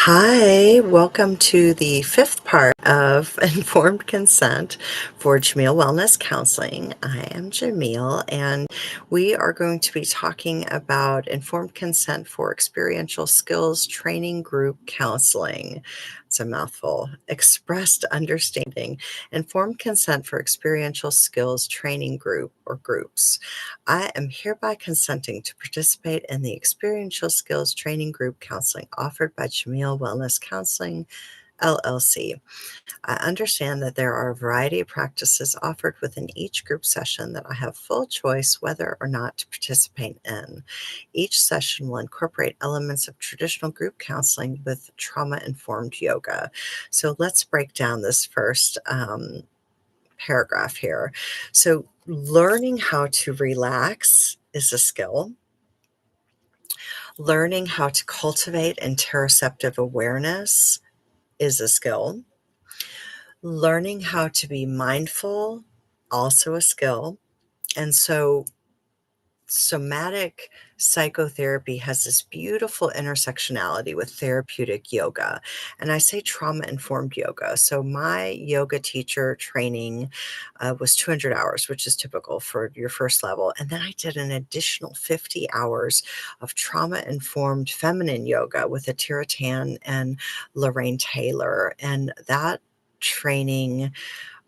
Hi, welcome to the fifth part of Informed Consent for Jamille Wellness Counseling. I am Jamille, and we are going to be talking about informed consent for experiential skills training group counseling. It's a mouthful. Expressed understanding, informed consent for experiential skills training group or groups. I am hereby consenting to participate in the Experiential Skills Training Group Counseling offered by Jamille Wellness Counseling, LLC. I understand that there are a variety of practices offered within each group session that I have full choice whether or not to participate in. Each session will incorporate elements of traditional group counseling with trauma-informed yoga. So let's break down this first paragraph here. So, learning how to relax is a skill. Learning how to cultivate interoceptive awareness is a skill. Learning how to be mindful, also a skill. And so, somatic psychotherapy has this beautiful intersectionality with therapeutic yoga. And I say trauma informed yoga. So, my yoga teacher training was 200 hours, which is typical for your first level. And then I did an additional 50 hours of trauma informed feminine yoga with Atira Tan and Lorraine Taylor. And that training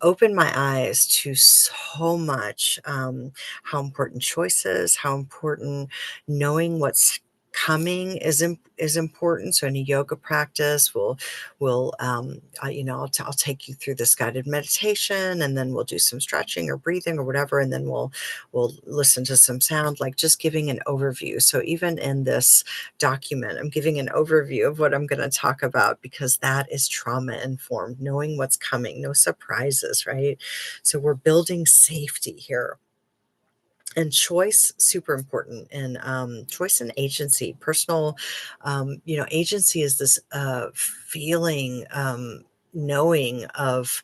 opened my eyes to so much, how important choices, how important knowing what's coming is important. So in a yoga practice, I'll take you through this guided meditation, and then we'll do some stretching or breathing or whatever, and then we'll listen to some sound, like just giving an overview. So even in this document, I'm giving an overview of what I'm going to talk about because that is trauma informed, knowing what's coming, no surprises, right? So we're building safety here. And choice, super important. And choice and agency, personal, agency is this feeling, knowing of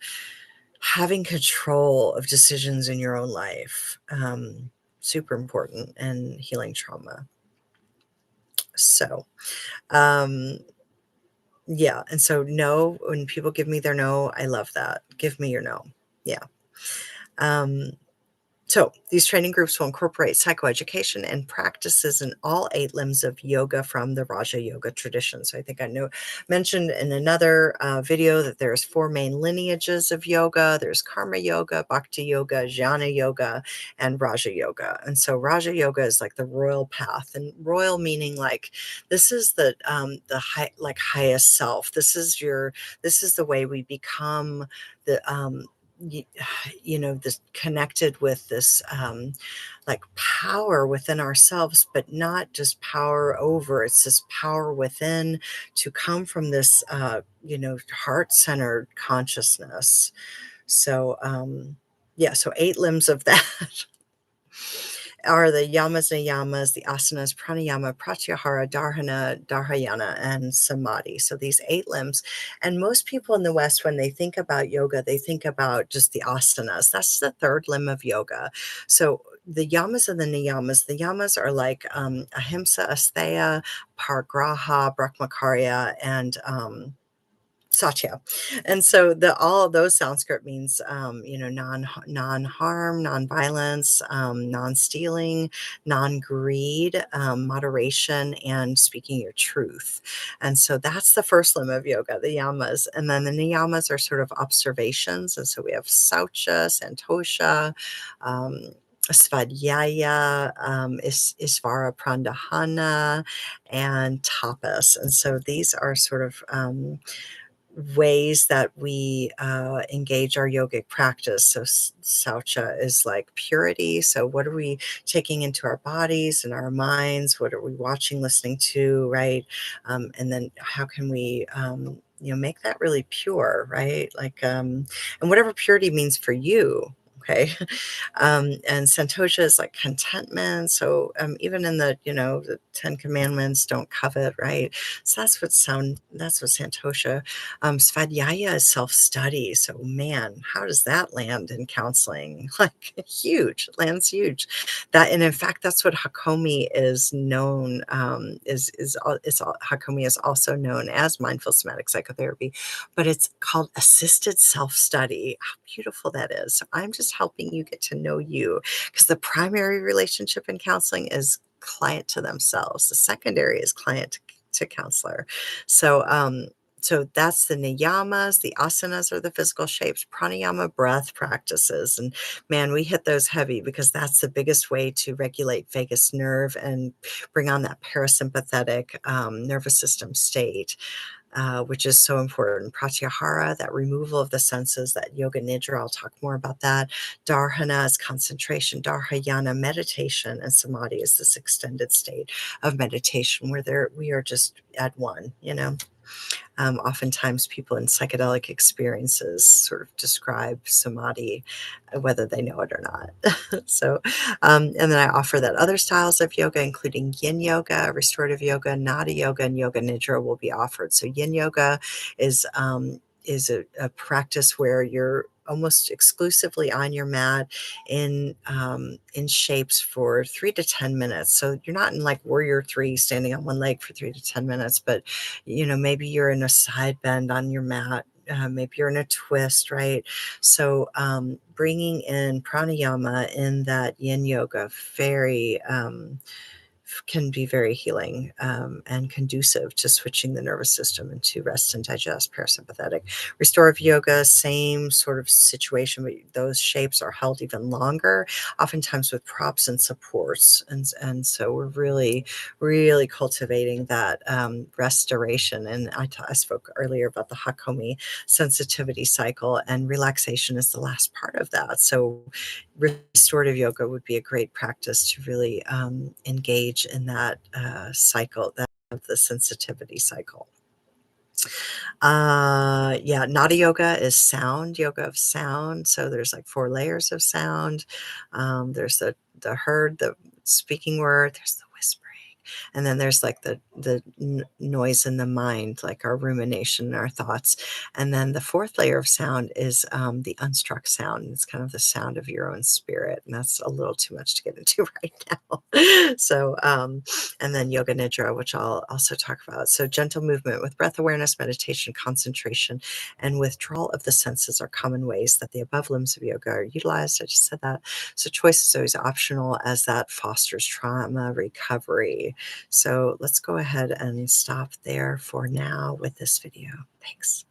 having control of decisions in your own life. Super important and healing trauma. So, um, yeah, and so no, when people give me their no, I love that. Give me your no. Yeah. Um, so these training groups will incorporate psychoeducation and practices in all 8 limbs of yoga from the Raja Yoga tradition. So I think mentioned in another video that there's 4 main lineages of yoga. There's Karma Yoga, Bhakti Yoga, Jnana Yoga, and Raja Yoga. And so Raja Yoga is like the royal path, and royal meaning like this is the highest self. This is the way we become the y- this connected with this like power within ourselves, but not just power over. It's this power within to come from this heart-centered consciousness. So so 8 limbs of that are the yamas and yamas, the asanas, pranayama, pratyahara, dharana, dharayana, and samadhi. So these 8 limbs. And most people in the West, when they think about yoga, they think about just the asanas. That's the 3rd limb of yoga. So the yamas and the niyamas. The yamas are like ahimsa, asteya, parigraha, brahmacharya, and Satya. And so all of those Sanskrit means, non-harm, non-violence, non-stealing, non-greed, moderation, and speaking your truth. And so that's the first limb of yoga, the yamas. And then the niyamas are sort of observations. And so we have saucha, santosha, svadhyaya, isvara prandahana, and tapas. And so these are sort of ways that we engage our yogic practice. So saucha is like purity. So what are we taking into our bodies and our minds? What are we watching, listening to, right? And then how can we make that really pure, right? Like and whatever purity means for you. Okay. And Santosha is like contentment. So even in the 10 Commandments, don't covet, right? So that's what Santosha. Svadhyaya is self-study. So man, how does that land in counseling? Like huge, lands huge. That and in fact, that's what Hakomi is known Hakomi is also known as mindful somatic psychotherapy, but it's called assisted self-study. How beautiful that is. So I'm just helping you get to know you because the primary relationship in counseling is client to themselves. The secondary is client to counselor. So, so that's the niyamas, the asanas are the physical shapes, pranayama breath practices. And man, we hit those heavy because that's the biggest way to regulate vagus nerve and bring on that parasympathetic nervous system state, which is so important. Pratyahara, that removal of the senses, that yoga nidra, I'll talk more about that. Dharana is concentration, dharayana, meditation, and samadhi is this extended state of meditation where we are just at one. Oftentimes, people in psychedelic experiences sort of describe samadhi, whether they know it or not. So, and then I offer that other styles of yoga, including yin yoga, restorative yoga, nada yoga, and yoga nidra will be offered. So, yin yoga is a practice where you're almost exclusively on your mat in shapes for 3 to 10 minutes. So you're not in like warrior three, standing on one leg for 3 to 10 minutes, but maybe you're in a side bend on your mat. Maybe you're in a twist, right? So bringing in pranayama in that yin yoga can be very healing and conducive to switching the nervous system into rest and digest, parasympathetic. Restorative yoga, same sort of situation, but those shapes are held even longer, oftentimes with props and supports. And so we're really, really cultivating that restoration. And I spoke earlier about the Hakomi sensitivity cycle, and relaxation is the last part of that. So restorative yoga would be a great practice to really engage in that cycle, that of the sensitivity cycle. Yeah, Nada yoga is sound, yoga of sound. So there's like 4 layers of sound. There's the heard, the speaking word. There's the whispering, and then there's like the noise in the mind, like our rumination, our thoughts. And then the fourth layer of sound is the unstruck sound. It's kind of the sound of your own spirit, and that's a little too much to get into right now. So and then yoga nidra, which I'll also talk about. So gentle movement with breath awareness, meditation, concentration, and withdrawal of the senses are common ways that the above limbs of yoga are utilized. I just said that. So choice is always optional as that fosters trauma recovery. So let's go ahead and stop there for now with this video. Thanks.